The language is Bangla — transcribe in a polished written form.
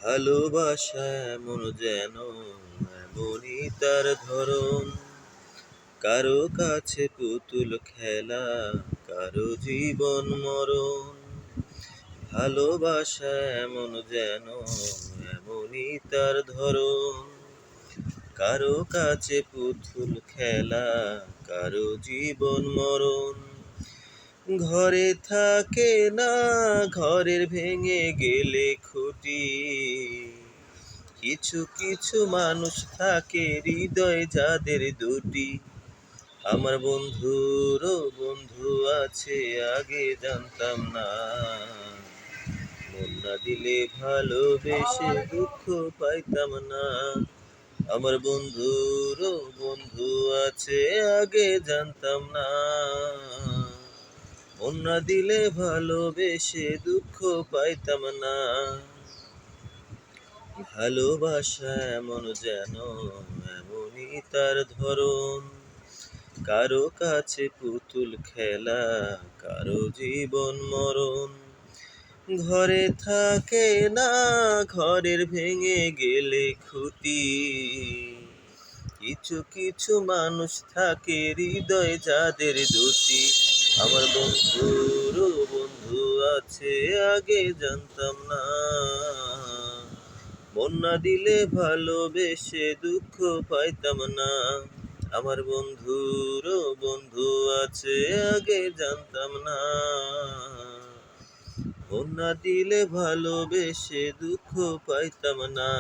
ভালোবাসা এমন যেন এমনই তার ধরন, কারো কাছে পুতুল খেলা, কারো জীবন মরণ। ভালোবাসা এমন যেন এমনই তার ধরন, কারো কাছে পুতুল খেলা, কারো জীবন মরণ। ঘরে থাকে না, ঘরের ভেঙে গেলে খুঁটি, কিছু কিছু মানুষ থাকে হৃদয় যাদের দুটি। আমার বন্ধুরও বন্ধু আছে, আগে জানতাম না। মন না দিলে ভালোবেসে দুঃখ পাইতাম না। আমার বন্ধুরও বন্ধু আছে, আগে জানতাম না। মন না দিলে ভালোবেসে দুঃখ পাইতাম না। ভালোবাসা এমন যেন এমনই তার ধরন, কারো কাছে পুতুল খেলা, কারো জীবন মরণ। ঘরে থাকে না, ঘরের ভেঙে গেলে খুঁটি, কিছু কিছু মানুষ থাকে হৃদয় যাদের দুটি। আমার বন্ধুরও বন্ধু আছে, আগে জানতাম না। মন না দিলে ভালোবেসে দুঃখ পাইতাম না। আমার বন্ধুরও বন্ধু আছে, আগে জানতাম না। মন না দিলে ভালোবেসে দুঃখ পাইতাম না।